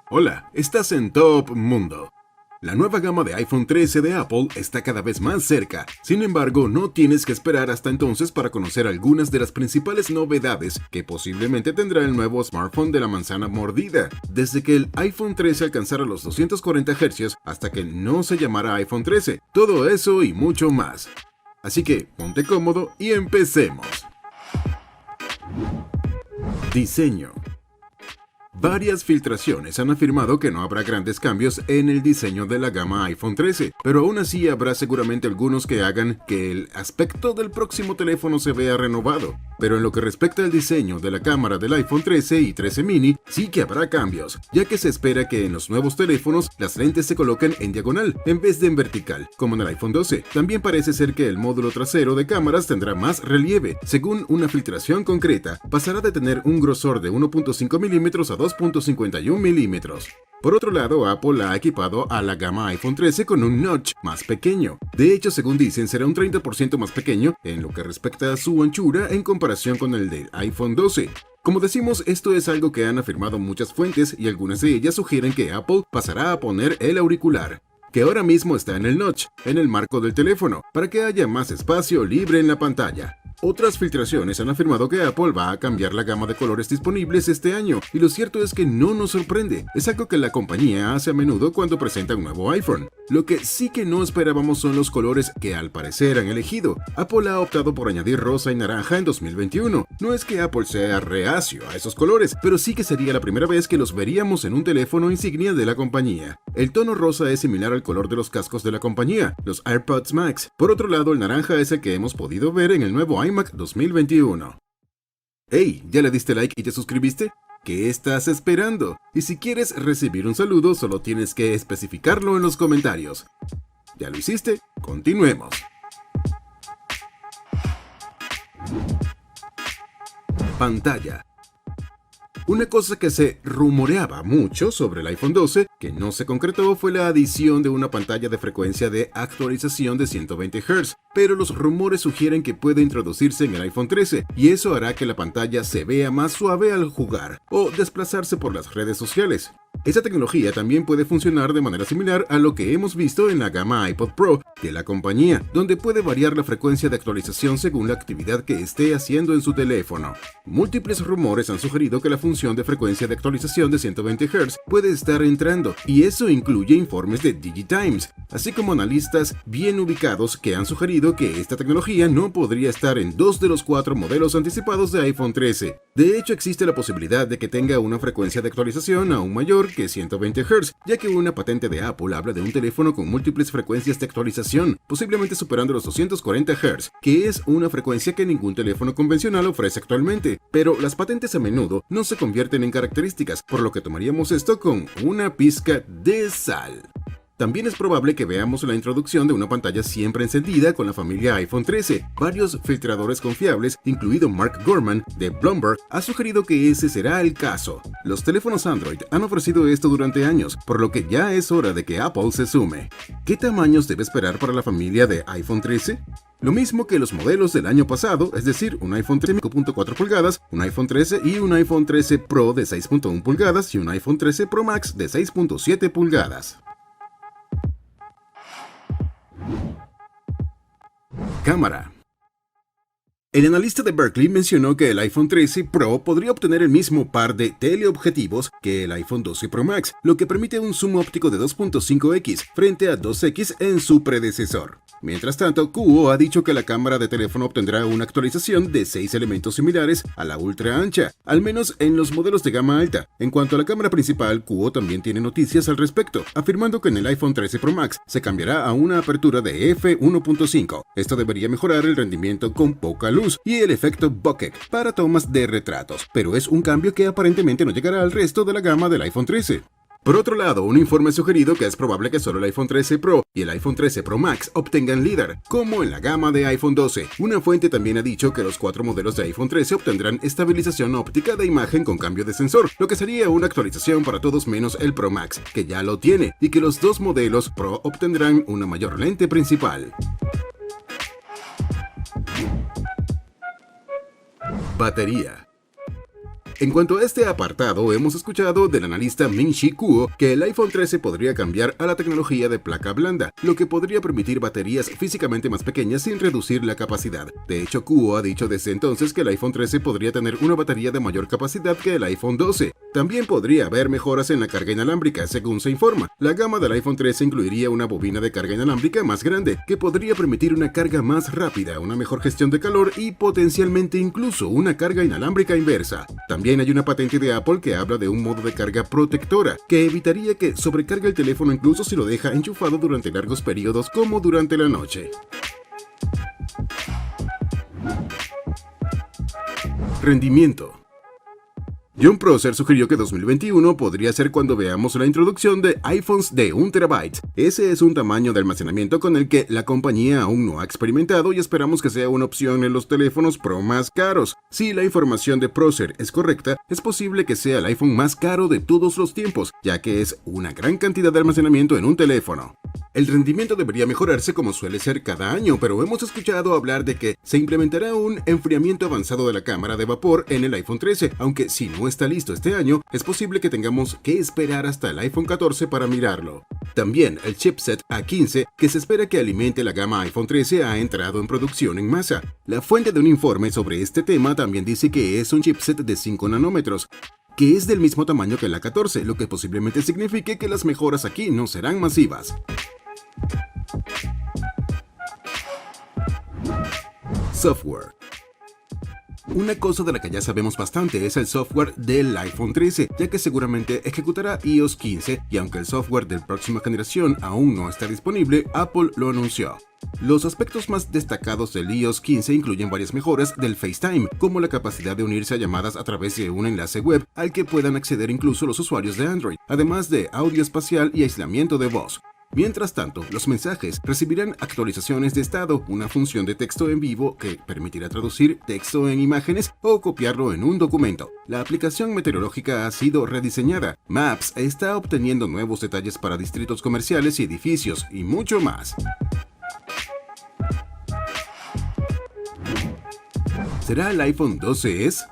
Hola, estás en Top Mundo. La nueva gama de iPhone 13 de Apple está cada vez más cerca. Sin embargo, no tienes que esperar hasta entonces para conocer algunas de las principales novedades que posiblemente tendrá el nuevo smartphone de la manzana mordida, desde que el iPhone 13 alcanzara los 240 Hz hasta que no se llamara iPhone 13. Todo eso y mucho más. Así que ponte cómodo y empecemos. Diseño. Varias filtraciones han afirmado que no habrá grandes cambios en el diseño de la gama iPhone 13, pero aún así habrá seguramente algunos que hagan que el aspecto del próximo teléfono se vea renovado. Pero en lo que respecta al diseño de la cámara del iPhone 13 y 13 mini, sí que habrá cambios, ya que se espera que en los nuevos teléfonos las lentes se coloquen en diagonal en vez de en vertical, como en el iPhone 12. También parece ser que el módulo trasero de cámaras tendrá más relieve. Según una filtración concreta, pasará de tener un grosor de 1.5 mm a 2.51 mm. Por otro lado, Apple ha equipado a la gama iPhone 13 con un notch más pequeño. De hecho, según dicen, será un 30% más pequeño en lo que respecta a su anchura en comparación con el del iPhone 12. Como decimos, esto es algo que han afirmado muchas fuentes y algunas de ellas sugieren que Apple pasará a poner el auricular, que ahora mismo está en el notch, en el marco del teléfono, para que haya más espacio libre en la pantalla. Otras filtraciones han afirmado que Apple va a cambiar la gama de colores disponibles este año, y lo cierto es que no nos sorprende. Es algo que la compañía hace a menudo cuando presenta un nuevo iPhone. Lo que sí que no esperábamos son los colores que al parecer han elegido. Apple ha optado por añadir rosa y naranja en 2021. No es que Apple sea reacio a esos colores, pero sí que sería la primera vez que los veríamos en un teléfono insignia de la compañía. El tono rosa es similar al color de los cascos de la compañía, los AirPods Max. Por otro lado, el naranja es el que hemos podido ver en el nuevo iMac 2021. Hey, ¿ya le diste like y te suscribiste? ¿Qué estás esperando? Y si quieres recibir un saludo, solo tienes que especificarlo en los comentarios. ¿Ya lo hiciste? Continuemos. Pantalla. Una cosa que se rumoreaba mucho sobre el iPhone 12, que no se concretó, fue la adición de una pantalla de frecuencia de actualización de 120 Hz, pero los rumores sugieren que puede introducirse en el iPhone 13, y eso hará que la pantalla se vea más suave al jugar o desplazarse por las redes sociales. Esta tecnología también puede funcionar de manera similar a lo que hemos visto en la gama iPod Pro de la compañía, donde puede variar la frecuencia de actualización según la actividad que esté haciendo en su teléfono. Múltiples rumores han sugerido que la función de frecuencia de actualización de 120 Hz puede estar entrando, y eso incluye informes de DigiTimes, así como analistas bien ubicados que han sugerido que esta tecnología no podría estar en 2 de los 4 modelos anticipados de iPhone 13. De hecho, existe la posibilidad de que tenga una frecuencia de actualización aún mayor que 120 Hz, ya que una patente de Apple habla de un teléfono con múltiples frecuencias de actualización, posiblemente superando los 240 Hz, que es una frecuencia que ningún teléfono convencional ofrece actualmente. Pero las patentes a menudo no se convierten en características, por lo que tomaríamos esto con una pizca de sal. También es probable que veamos la introducción de una pantalla siempre encendida con la familia iPhone 13. Varios filtradores confiables, incluido Mark Gurman de Bloomberg, ha sugerido que ese será el caso. Los teléfonos Android han ofrecido esto durante años, por lo que ya es hora de que Apple se sume. ¿Qué tamaños debe esperar para la familia de iPhone 13? Lo mismo que los modelos del año pasado, es decir, un iPhone 13 de 5.4 pulgadas, un iPhone 13 y un iPhone 13 Pro de 6.1 pulgadas y un iPhone 13 Pro Max de 6.7 pulgadas. Cámara. El analista de Berkeley mencionó que el iPhone 13 Pro podría obtener el mismo par de teleobjetivos que el iPhone 12 Pro Max, lo que permite un zoom óptico de 2.5x frente a 2x en su predecesor. Mientras tanto, Kuo ha dicho que la cámara de teléfono obtendrá una actualización de 6 elementos similares a la ultra ancha, al menos en los modelos de gama alta. En cuanto a la cámara principal, Kuo también tiene noticias al respecto, afirmando que en el iPhone 13 Pro Max se cambiará a una apertura de f1.5. Esto debería mejorar el rendimiento con poca luz y el efecto bokeh para tomas de retratos, pero es un cambio que aparentemente no llegará al resto de la gama del iPhone 13. Por otro lado, un informe ha sugerido que es probable que solo el iPhone 13 Pro y el iPhone 13 Pro Max obtengan LiDAR, como en la gama de iPhone 12. Una fuente también ha dicho que los 4 modelos de iPhone 13 obtendrán estabilización óptica de imagen con cambio de sensor, lo que sería una actualización para todos menos el Pro Max, que ya lo tiene, y que los 2 modelos Pro obtendrán una mayor lente principal. Batería. En cuanto a este apartado, hemos escuchado del analista Ming-Chi Kuo que el iPhone 13 podría cambiar a la tecnología de placa blanda, lo que podría permitir baterías físicamente más pequeñas sin reducir la capacidad. De hecho, Kuo ha dicho desde entonces que el iPhone 13 podría tener una batería de mayor capacidad que el iPhone 12. También podría haber mejoras en la carga inalámbrica, según se informa. La gama del iPhone 13 incluiría una bobina de carga inalámbrica más grande, que podría permitir una carga más rápida, una mejor gestión de calor y potencialmente incluso una carga inalámbrica inversa. También hay una patente de Apple que habla de un modo de carga protectora, que evitaría que sobrecargue el teléfono incluso si lo deja enchufado durante largos periodos como durante la noche. Rendimiento. Jon Prosser sugirió que 2021 podría ser cuando veamos la introducción de iPhones de 1 TB. Ese es un tamaño de almacenamiento con el que la compañía aún no ha experimentado y esperamos que sea una opción en los teléfonos Pro más caros. Si la información de Prosser es correcta, es posible que sea el iPhone más caro de todos los tiempos, ya que es una gran cantidad de almacenamiento en un teléfono. El rendimiento debería mejorarse como suele ser cada año, pero hemos escuchado hablar de que se implementará un enfriamiento avanzado de la cámara de vapor en el iPhone 13, aunque si no está listo este año, es posible que tengamos que esperar hasta el iPhone 14 para mirarlo. También el chipset A15, que se espera que alimente la gama iPhone 13, ha entrado en producción en masa. La fuente de un informe sobre este tema también dice que es un chipset de 5 nanómetros, que es del mismo tamaño que la 14, lo que posiblemente signifique que las mejoras aquí no serán masivas. Software. Una cosa de la que ya sabemos bastante es el software del iPhone 13, ya que seguramente ejecutará iOS 15 y aunque el software de próxima generación aún no está disponible, Apple lo anunció. Los aspectos más destacados del iOS 15 incluyen varias mejoras del FaceTime, como la capacidad de unirse a llamadas a través de un enlace web al que puedan acceder incluso los usuarios de Android, además de audio espacial y aislamiento de voz. Mientras tanto, los mensajes recibirán actualizaciones de estado, una función de texto en vivo que permitirá traducir texto en imágenes o copiarlo en un documento. La aplicación meteorológica ha sido rediseñada. Maps está obteniendo nuevos detalles para distritos comerciales y edificios, y mucho más. ¿Será el iPhone 12S?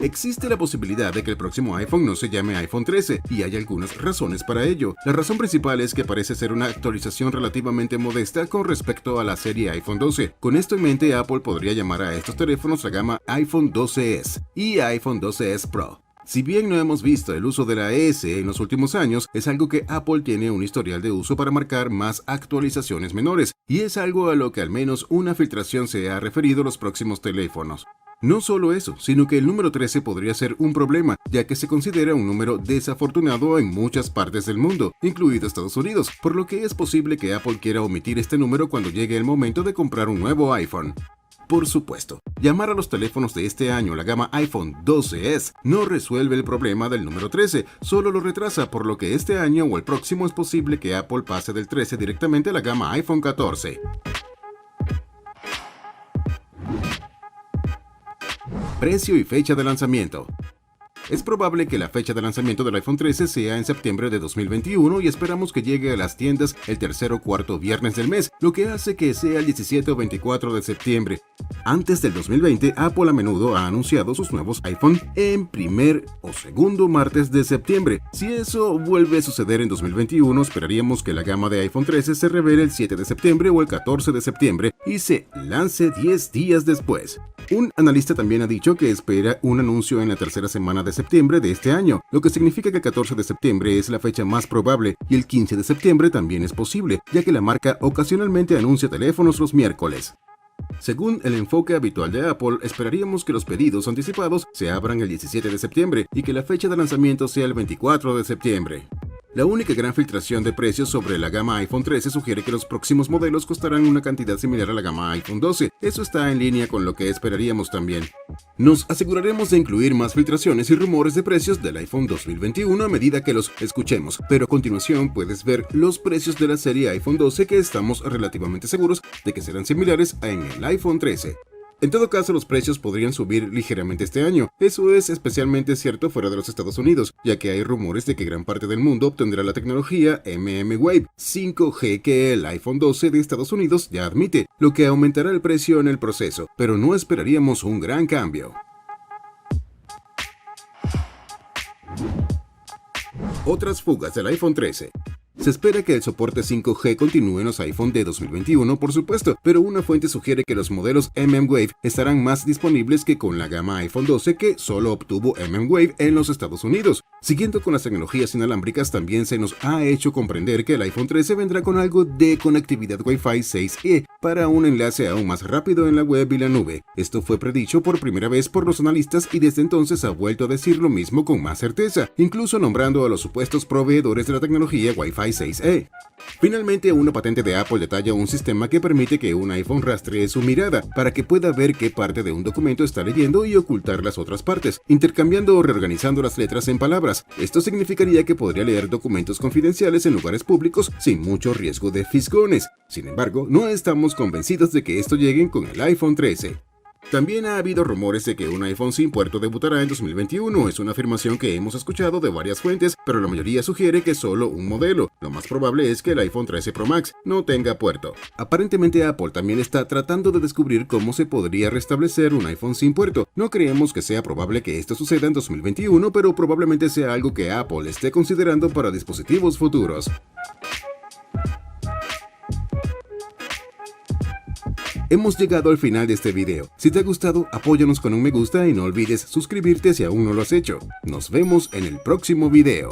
Existe la posibilidad de que el próximo iPhone no se llame iPhone 13, y hay algunas razones para ello. La razón principal es que parece ser una actualización relativamente modesta con respecto a la serie iPhone 12. Con esto en mente, Apple podría llamar a estos teléfonos la gama iPhone 12S y iPhone 12S Pro. Si bien no hemos visto el uso de la S en los últimos años, es algo que Apple tiene un historial de uso para marcar más actualizaciones menores, y es algo a lo que al menos una filtración se ha referido los próximos teléfonos. No solo eso, sino que el número 13 podría ser un problema, ya que se considera un número desafortunado en muchas partes del mundo, incluido Estados Unidos, por lo que es posible que Apple quiera omitir este número cuando llegue el momento de comprar un nuevo iPhone. Por supuesto, llamar a los teléfonos de este año la gama iPhone 12S no resuelve el problema del número 13, solo lo retrasa, por lo que este año o el próximo es posible que Apple pase del 13 directamente a la gama iPhone 14. Precio y fecha de lanzamiento. Es probable que la fecha de lanzamiento del iPhone 13 sea en septiembre de 2021 y esperamos que llegue a las tiendas el tercer o cuarto viernes del mes, lo que hace que sea el 17 o 24 de septiembre. Antes del 2020, Apple a menudo ha anunciado sus nuevos iPhone en primer o segundo martes de septiembre. Si eso vuelve a suceder en 2021, esperaríamos que la gama de iPhone 13 se revele el 7 de septiembre o el 14 de septiembre y se lance 10 días después. Un analista también ha dicho que espera un anuncio en la tercera semana de septiembre de este año, lo que significa que el 14 de septiembre es la fecha más probable y el 15 de septiembre también es posible, ya que la marca ocasionalmente anuncia teléfonos los miércoles. Según el enfoque habitual de Apple, esperaríamos que los pedidos anticipados se abran el 17 de septiembre y que la fecha de lanzamiento sea el 24 de septiembre. La única gran filtración de precios sobre la gama iPhone 13 sugiere que los próximos modelos costarán una cantidad similar a la gama iPhone 12. Eso está en línea con lo que esperaríamos también. Nos aseguraremos de incluir más filtraciones y rumores de precios del iPhone 2021 a medida que los escuchemos, pero a continuación puedes ver los precios de la serie iPhone 12 que estamos relativamente seguros de que serán similares en el iPhone 13. En todo caso, los precios podrían subir ligeramente este año. Eso es especialmente cierto fuera de los Estados Unidos, ya que hay rumores de que gran parte del mundo obtendrá la tecnología mmWave 5G que el iPhone 12 de Estados Unidos ya admite, lo que aumentará el precio en el proceso, pero no esperaríamos un gran cambio. Otras fugas del iPhone 13. Se espera que el soporte 5G continúe en los iPhone de 2021, por supuesto, pero una fuente sugiere que los modelos mmWave estarán más disponibles que con la gama iPhone 12, que solo obtuvo mmWave en los Estados Unidos. Siguiendo con las tecnologías inalámbricas, también se nos ha hecho comprender que el iPhone 13 vendrá con algo de conectividad Wi-Fi 6E para un enlace aún más rápido en la web y la nube. Esto fue predicho por primera vez por los analistas y desde entonces ha vuelto a decir lo mismo con más certeza, incluso nombrando a los supuestos proveedores de la tecnología Wi-Fi 6E. Finalmente, una patente de Apple detalla un sistema que permite que un iPhone rastree su mirada para que pueda ver qué parte de un documento está leyendo y ocultar las otras partes, intercambiando o reorganizando las letras en palabras. Esto significaría que podría leer documentos confidenciales en lugares públicos sin mucho riesgo de fisgones. Sin embargo, no estamos convencidos de que esto llegue con el iPhone 13. También ha habido rumores de que un iPhone sin puerto debutará en 2021. Es una afirmación que hemos escuchado de varias fuentes, pero la mayoría sugiere que solo un modelo. Lo más probable es que el iPhone 13 Pro Max no tenga puerto. Aparentemente Apple también está tratando de descubrir cómo se podría restablecer un iPhone sin puerto. No creemos que sea probable que esto suceda en 2021, pero probablemente sea algo que Apple esté considerando para dispositivos futuros. Hemos llegado al final de este video. Si te ha gustado, apóyanos con un me gusta y no olvides suscribirte si aún no lo has hecho. Nos vemos en el próximo video.